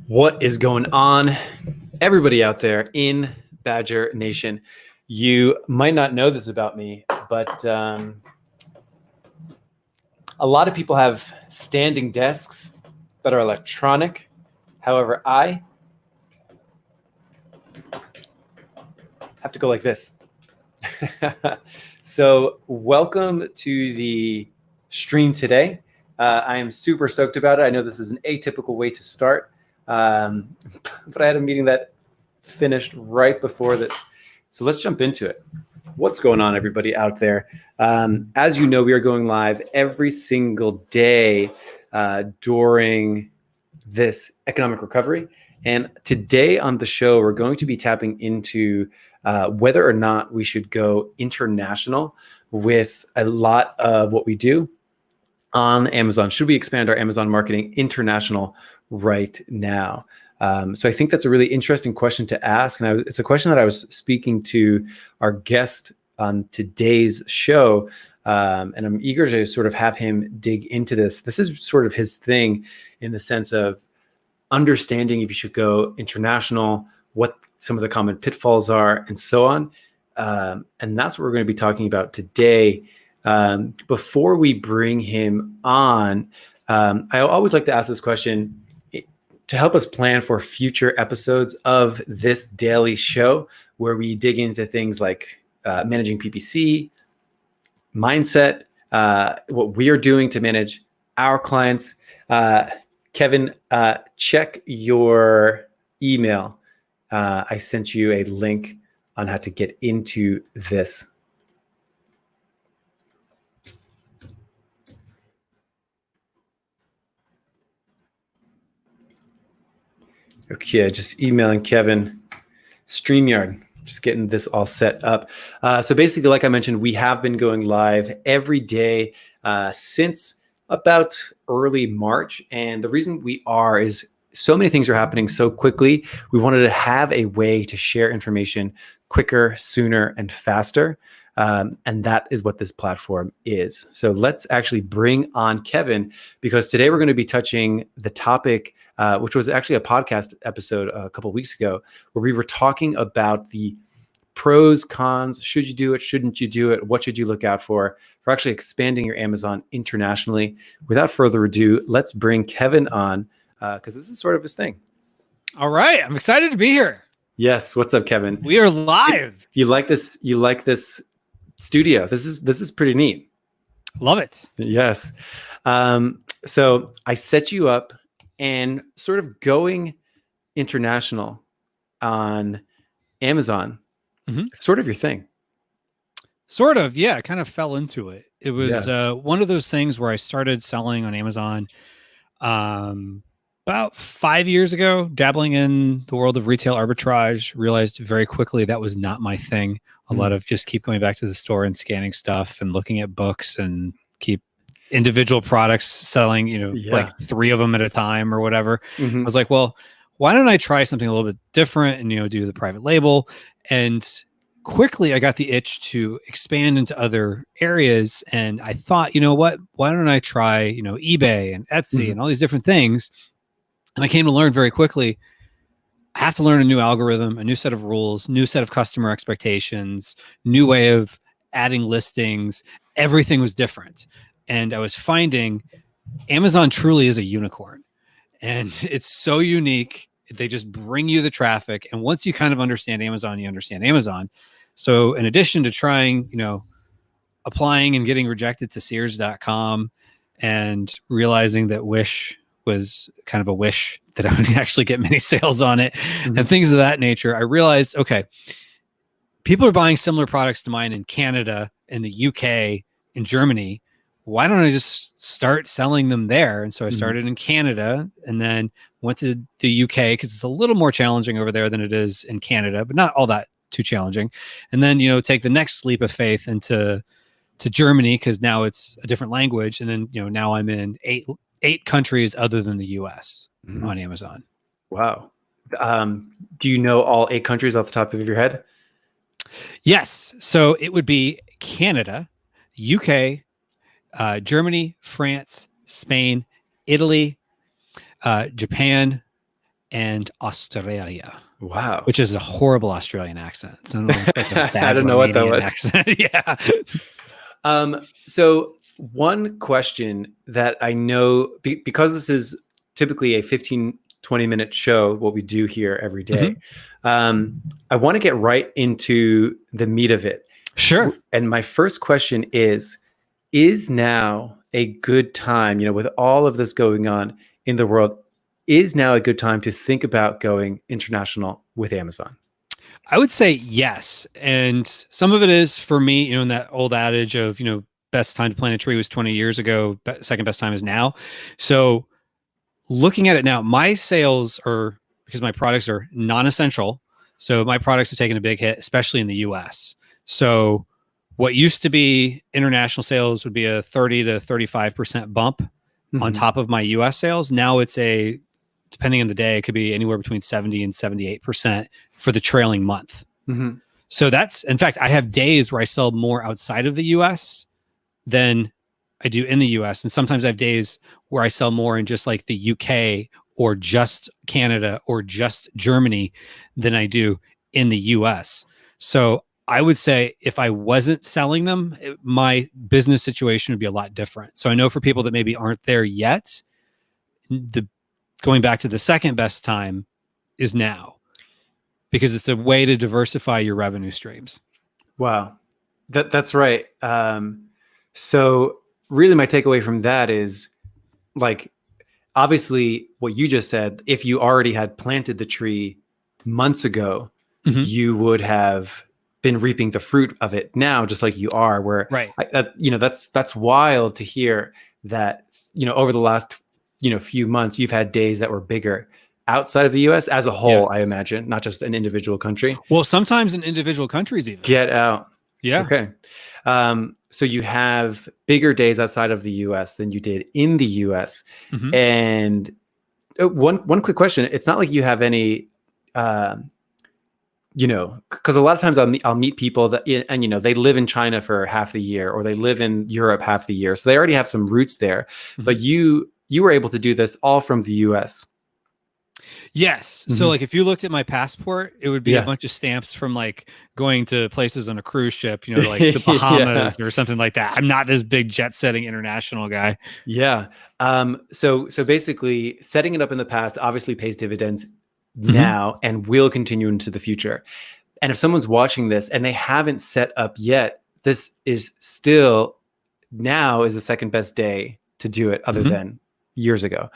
What is going on, everybody out there in Badger Nation? You might not know this about me, but a lot of people have standing desks that are electronic. However, I have to go like this. So welcome to the stream today. I am super stoked about it. I know this is an atypical way to start. But I had a meeting that finished right before this. So let's jump into it. What's going on, everybody out there? As you know, we are going live every single day during this economic recovery. And today on the show, we're going to be tapping into whether or not we should go international with a lot of what we do on Amazon. Should we expand our Amazon marketing international right now? So I think that's a really interesting question to ask. And it's a question that I was speaking to our guest on today's show. And I'm eager to sort of have him dig into this. This is sort of his thing in the sense of understanding if you should go international, what some of the common pitfalls are, and so on. And that's what we're going to be talking about today. Before we bring him on, I always like to ask this question to help us plan for future episodes of this daily show, where we dig into things like managing PPC, mindset, what we are doing to manage our clients. Kevin, check your email. I sent you a link on how to get into this. Okay, just emailing Kevin. StreamYard, just getting this all set up. So basically, like I mentioned, we have been going live every day since about early March. And the reason we are is so many things are happening so quickly. We wanted to have a way to share information quicker, sooner, and faster. And that is what this platform is. So let's actually bring on Kevin, because today we're going to be touching the topic, which was actually a podcast episode a couple of weeks ago, where we were talking about the pros, cons, should you do it, shouldn't you do it, what should you look out for actually expanding your Amazon internationally. Without further ado, let's bring Kevin on, because this is sort of his thing. All right, I'm excited to be here. Yes, what's up, Kevin? We are live. You like this? You like this studio? This is pretty neat. Love it. Yes. So I set you up, and sort of going international on Amazon, sort of your thing. Sort of, yeah. I kind of fell into it. It was one of those things where I started selling on Amazon about 5 years ago, dabbling in the world of retail arbitrage. Realized very quickly that was not my thing. A lot of just keep going back to the store and scanning stuff and looking at books and keep individual products selling, like 3 of them at a time or whatever. I was like, well, why don't I try something a little bit different and, do the private label? And quickly I got the itch to expand into other areas. And I thought, you know what, why don't I try, eBay and Etsy and all these different things. And I came to learn very quickly, I have to learn a new algorithm, a new set of rules, new set of customer expectations, new way of adding listings. Everything was different. And I was finding Amazon truly is a unicorn, and it's so unique. They just bring you the traffic. And once you kind of understand Amazon, you understand Amazon. So in addition to trying, applying and getting rejected to Sears.com and realizing that Wish was kind of a wish that I would actually get many sales on it and things of that nature, I realized, okay, people are buying similar products to mine in Canada, in the UK, in Germany. Why don't I just start selling them there? And so I started in Canada and then went to the UK because it's a little more challenging over there than it is in Canada, but not all that too challenging. And then, take the next leap of faith into Germany, because now it's a different language. And then, now I'm in eight countries other than the US on Amazon. Wow. Do you know all 8 countries off the top of your head? Yes. So it would be Canada, UK, Germany, France, Spain, Italy, Japan, and Australia, Wow. which is a horrible Australian accent. So I don't know, it's like a I bad don't know what that Romanian was. accent. Yeah. So one question that I know, because this is typically a 15, 20-minute show, what we do here every day, I want to get right into the meat of it. Sure. And my first question is now a good time, with all of this going on in the world, is now a good time to think about going international with Amazon? I would say yes. And some of it is for me, in that old adage of, best time to plant a tree was 20 years ago, second best time is now. So looking at it now, my sales are, because my products are non-essential. So my products have taken a big hit, especially in the US. So what used to be international sales would be a 30 to 35% bump on top of my US sales. Now it's depending on the day, it could be anywhere between 70 and 78% for the trailing month. So in fact, I have days where I sell more outside of the US than I do in the US. And sometimes I have days where I sell more in just like the UK or just Canada or just Germany than I do in the US. So I would say if I wasn't selling them, my business situation would be a lot different. So I know for people that maybe aren't there yet, going back to the second best time is now, because it's a way to diversify your revenue streams. Wow. That's right. So really my takeaway from that is, like, obviously what you just said, if you already had planted the tree months ago, you would have been reaping the fruit of it now, just like you are, where, right. That's wild to hear that, over the last, few months, you've had days that were bigger outside of the US as a whole, I imagine, not just an individual country. Well, sometimes in individual countries even. Get out. Yeah. Okay. So you have bigger days outside of the US than you did in the US. And one quick question. It's not like you have any, because a lot of times I'll meet people that, and, they live in China for half the year, or they live in Europe half the year. So they already have some roots there, but you were able to do this all from the US. Yes. So like if you looked at my passport, it would be a bunch of stamps from like going to places on a cruise ship, like the Bahamas or something like that. I'm not this big jet setting international guy. Yeah. So basically setting it up in the past obviously pays dividends now and will continue into the future. And if someone's watching this and they haven't set up yet, this is still, now is the second best day to do it, other than years ago.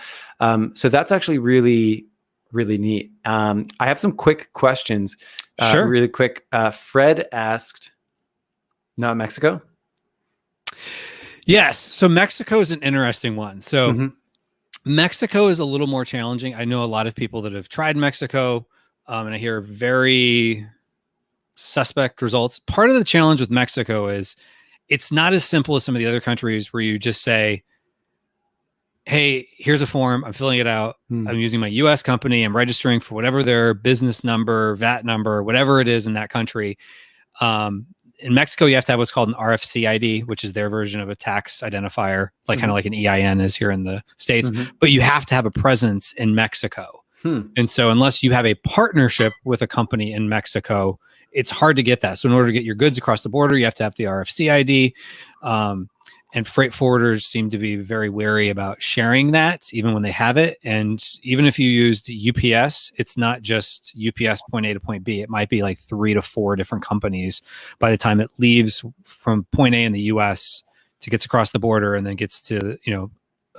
So that's actually really, really neat. I have some quick questions. Sure. Really quick. Fred asked, not Mexico? Yes. So Mexico is an interesting one. So Mexico is a little more challenging. I know a lot of people that have tried Mexico, and I hear very suspect results. Part of the challenge with Mexico is it's not as simple as some of the other countries where you just say, hey, here's a form. I'm filling it out. I'm using my US company. I'm registering for whatever their business number, VAT number, whatever it is in that country. In Mexico, you have to have what's called an RFC ID, which is their version of a tax identifier, like kind of like an EIN is here in the States. But you have to have a presence in Mexico. And so unless you have a partnership with a company in Mexico, it's hard to get that. So in order to get your goods across the border, you have to have the RFC ID. And freight forwarders seem to be very wary about sharing that, even when they have it. And even if you used UPS, it's not just UPS point A to point B. It might be like 3 to 4 different companies by the time it leaves from point A in the US to gets across the border and then gets to,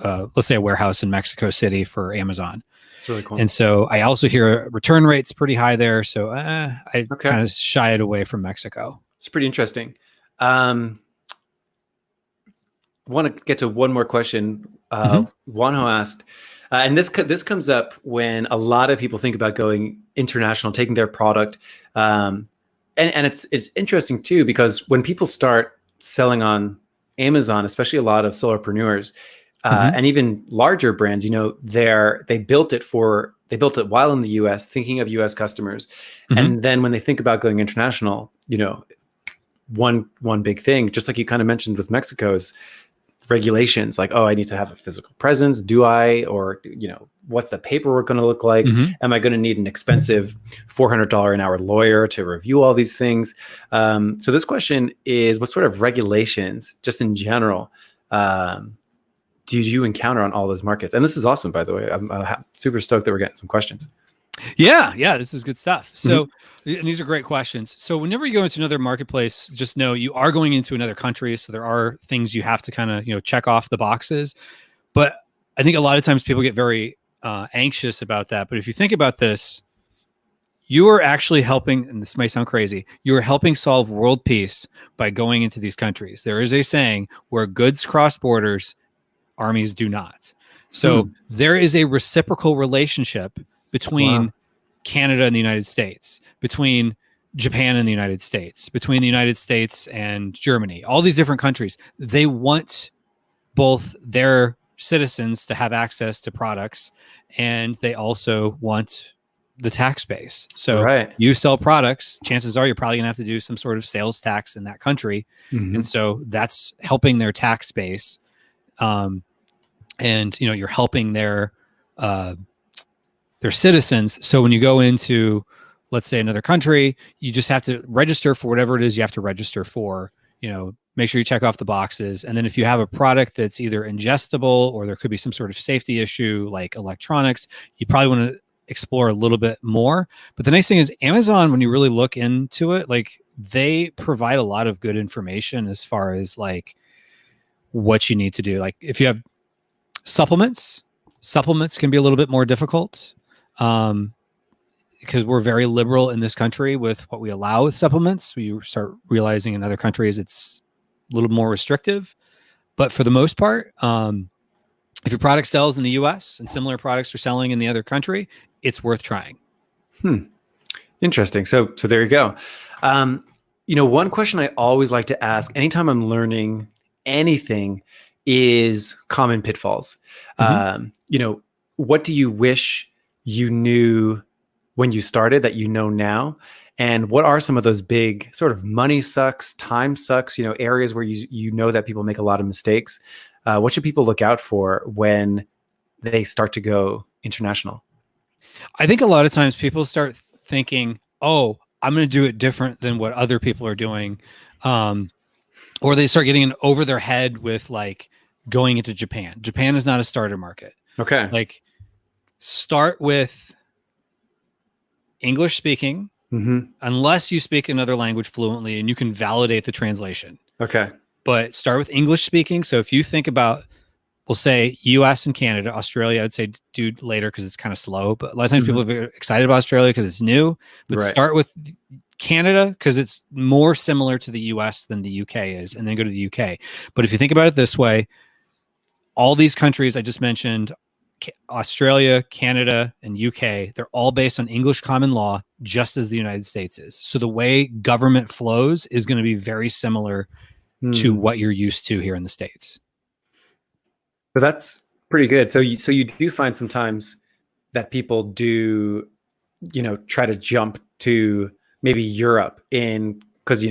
let's say a warehouse in Mexico City for Amazon. It's really cool. And so I also hear return rates pretty high there. So I kind of shy it away from Mexico. It's pretty interesting. Want to get to one more question. Juanjo asked, and this comes up when a lot of people think about going international, taking their product, and it's interesting too, because when people start selling on Amazon, especially a lot of solopreneurs and even larger brands, they built it while in the US, thinking of US customers, and then when they think about going international, one big thing, just like you kind of mentioned with Mexico, is regulations, like, oh, I need to have a physical presence. Do I? Or, what's the paperwork going to look like? Mhm. Am I going to need an expensive $400 an hour lawyer to review all these things? So this question is, what sort of regulations, just in general, do you encounter on all those markets? And this is awesome, by the way. I'm super stoked that we're getting some questions. Yeah, this is good stuff. So, and these are great questions. So whenever you go into another marketplace, just know you are going into another country. So there are things you have to kind of, check off the boxes. But I think a lot of times people get very anxious about that. But if you think about this, you are actually helping, and this may sound crazy, you are helping solve world peace by going into these countries. There is a saying, where goods cross borders, armies do not. So there is a reciprocal relationship between Canada and the United States, between Japan and the United States, between the United States and Germany, all these different countries. They want both their citizens to have access to products, and they also want the tax base. So you sell products, chances are you're probably going to have to do some sort of sales tax in that country. And so that's helping their tax base. And you're helping their citizens. So when you go into, let's say, another country, you just have to register for whatever it is you have to register for. Make sure you check off the boxes. And then if you have a product that's either ingestible, or there could be some sort of safety issue like electronics, you probably want to explore a little bit more. But the nice thing is, Amazon, when you really look into it, like, they provide a lot of good information as far as like what you need to do. Like, if you have supplements can be a little bit more difficult, because we're very liberal in this country with what we allow with supplements. We start realizing in other countries it's a little more restrictive. But for the most part, if your product sells in the US and similar products are selling in the other country, it's worth trying. Interesting. So there you go. One question I always like to ask anytime I'm learning anything is common pitfalls. What do you wish you knew when you started that you know now? And what are some of those big sort of money sucks, time sucks, areas where you know that people make a lot of mistakes? What should people look out for when they start to go international? I think a lot of times people start thinking, oh, I'm going to do it different than what other people are doing. Or they start getting over their head with like going into Japan. Japan is not a starter market. Okay. Like, start with English speaking, unless you speak another language fluently and you can validate the translation. Okay. But start with English speaking. So if you think about, we'll say US and Canada, Australia, I'd say do later because it's kind of slow. But a lot of times people are excited about Australia because it's new. But start with Canada because it's more similar to the US than the UK is, and then go to the UK. But if you think about it this way, all these countries I just mentioned, Australia, Canada, and UK, they're all based on English common law, just as the United States is. So the way government flows is going to be very similar to what you're used to here in the States. But that's pretty good. So you do find sometimes that people do, try to jump to maybe Europe because,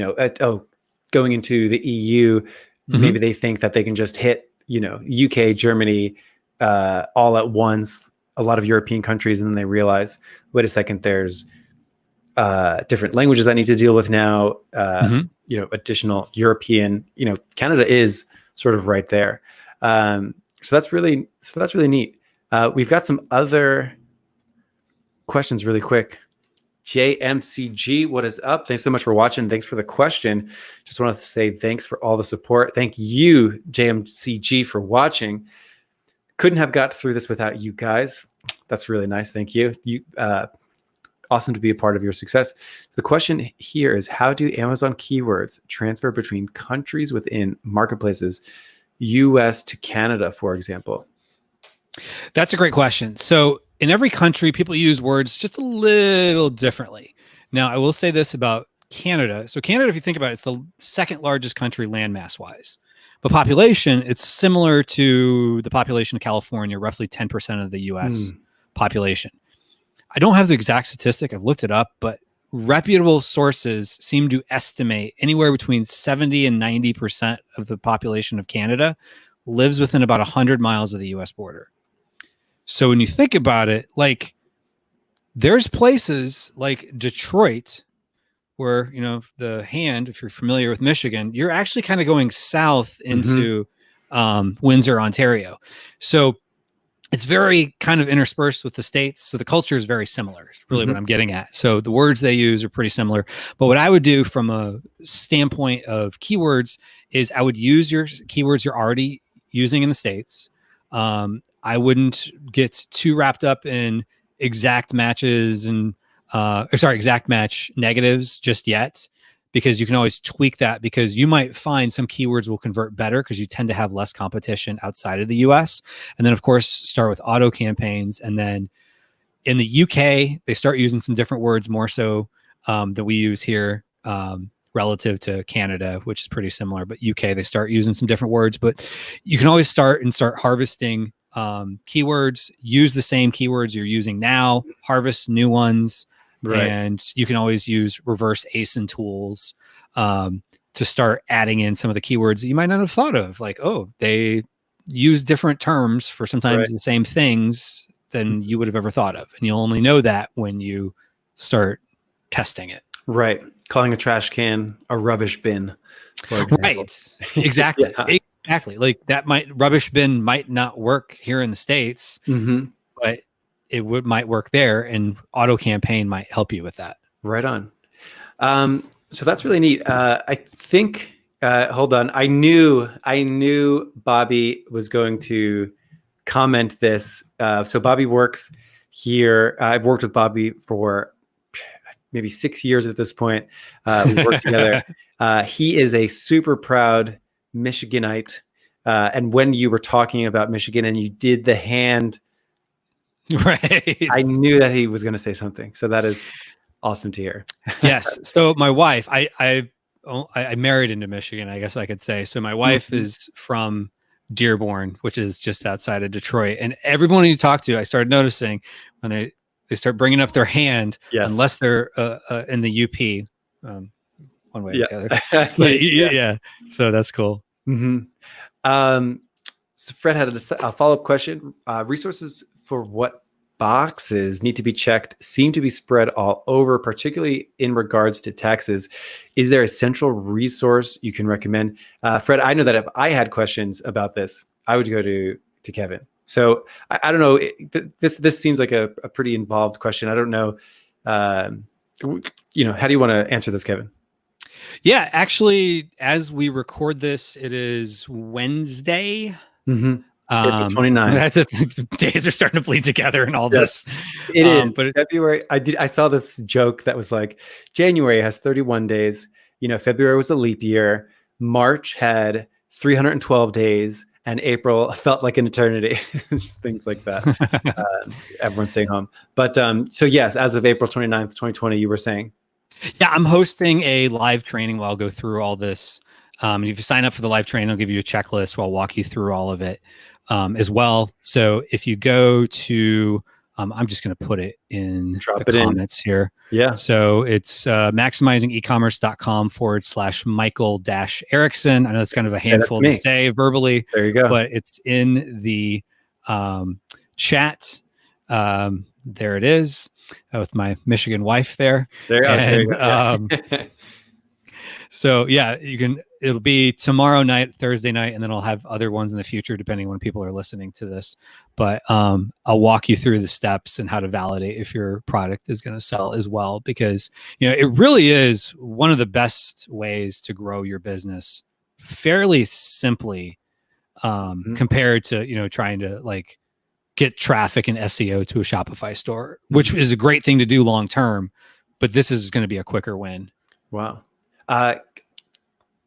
going into the EU, maybe they think that they can just hit, UK, Germany, all at once, a lot of European countries, and then they realize, wait a second, there's different languages I need to deal with now, additional European, Canada is sort of right there. So that's really neat. We've got some other questions really quick. JMCG, what is up? Thanks so much for watching. Thanks for the question. Just want to say thanks for all the support. Thank you, JMCG, for watching. Couldn't have got through this without you guys. That's really nice. Thank you. Awesome to be a part of your success. The question here is, how do Amazon keywords transfer between countries within marketplaces, US to Canada, for example? That's a great question. So in every country, people use words just a little differently. Now, I will say this about Canada. So Canada, if you think about it, it's the second largest country landmass wise. But population, it's similar to the population of California, roughly 10% of the US population. I don't have the exact statistic. I've looked it up, but reputable sources seem to estimate anywhere between 70 and 90% of the population of Canada lives within about 100 miles of the US border. So when you think about it, like there's places like Detroit where, you know, the Hand, if you're familiar with Michigan, you're actually kind of going south into Windsor, Ontario. So it's very kind of interspersed with the states. So the culture is very similar, really what I'm getting at. So the words they use are pretty similar. But what I would do from a standpoint of keywords is I would use your keywords you're already using in the States. I wouldn't get too wrapped up in exact matches and exact match negatives just yet, because you can always tweak that, because you might find some keywords will convert better because you tend to have less competition outside of the US. And then of course start with auto campaigns. And then in the UK, they start using some different words more so that we use here relative to Canada, which is pretty similar, but UK, they start using some different words. But you can always start harvesting keywords, use the same keywords you're using now, harvest new ones. Right. And you can always use reverse ASIN tools to start adding in some of the keywords that you might not have thought of. Like, oh, they use different terms for sometimes the same things than you would have ever thought of. And you'll only know that when you start testing it. Right. Calling a trash can a rubbish bin, for example. Right. Exactly. Exactly. Like rubbish bin might not work here in the States, but it might work there, and auto campaign might help you with that. Right on. So that's really neat. I think, hold on. I knew Bobby was going to comment this. So Bobby works here. I've worked with Bobby for maybe 6 years at this point. We worked together. He is a super proud Michiganite. And when you were talking about Michigan and you did the hand, right, I knew that he was going to say something. So that is awesome to hear. Yes. So my wife, I married into Michigan, I guess I could say. So my wife is from Dearborn, which is just outside of Detroit. And everyone you talk to, I started noticing when they start bringing up their hand, unless they're in the UP, one way or the other. But, yeah. So that's cool. So Fred had a follow-up question. Resources for what boxes need to be checked seem to be spread all over, particularly in regards to taxes. Is there a central resource you can recommend? Fred, I know that if I had questions about this, I would go to Kevin. So I don't know. This seems like a pretty involved question. I don't know. How do you want to answer this, Kevin? Yeah, actually, as we record this, it is Wednesday. April 29th. That's the days are starting to bleed together and all this. It is. But February, I saw this joke that was like, January has 31 days. February was a leap year. March had 312 days. And April felt like an eternity. Just things like that. Everyone's staying home. But so yes, as of April 29th, 2020, you were saying. Yeah, I'm hosting a live training where I'll go through all this. And if you sign up for the live training, I'll give you a checklist where I'll walk you through all of it as well. So if you go to, I'm just going to put it in the comments here. Yeah. So it's maximizingecommerce.com/Michael-Erickson. I know it's kind of a handful to say verbally. There you go. But it's in the chat. There it is. With my Michigan wife there. There you go. So yeah, it'll be tomorrow night, Thursday night, and then I'll have other ones in the future, depending on when people are listening to this. But I'll walk you through the steps and how to validate if your product is going to sell as well, because it really is one of the best ways to grow your business fairly simply compared to trying to get traffic and SEO to a Shopify store, which is a great thing to do long term, but this is going to be a quicker win. Wow.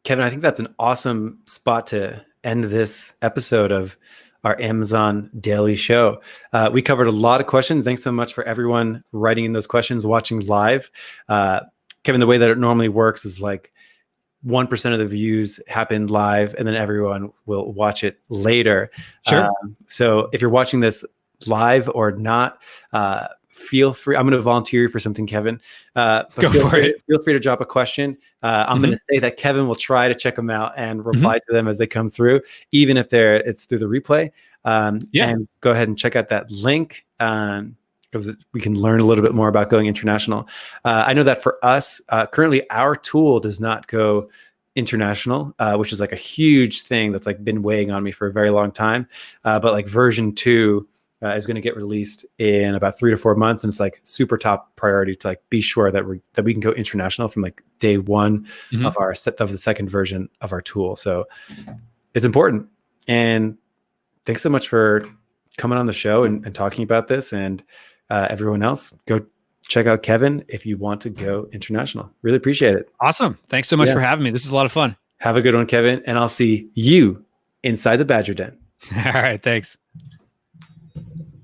Kevin, I think that's an awesome spot to end this episode of our Amazon Daily Show. We covered a lot of questions. Thanks so much for everyone writing in those questions, watching live. Kevin, the way that it normally works is 1% of the views happen live, and then everyone will watch it later. Sure. So if you're watching this live or not, feel free. I'm going to volunteer you for something, Kevin. But Go for it. Feel free to drop a question. I'm going to say that Kevin will try to check them out and reply to them as they come through, even if it's through the replay. And go ahead and check out that link because we can learn a little bit more about going international. I know that for us, currently our tool does not go international, which is like a huge thing that's like been weighing on me for a very long time. But like version 2 is going to get released in about 3 to 4 months, and it's like super top priority to like be sure that we can go international from like day 1 of the second version of our tool. So it's important. And thanks so much for coming on the show and talking about this. And everyone else, go check out Kevin if you want to go international. Really appreciate it. Awesome. Thanks so much for having me. This is a lot of fun. Have a good one, Kevin. And I'll see you inside the Badger Den. All right. Thanks.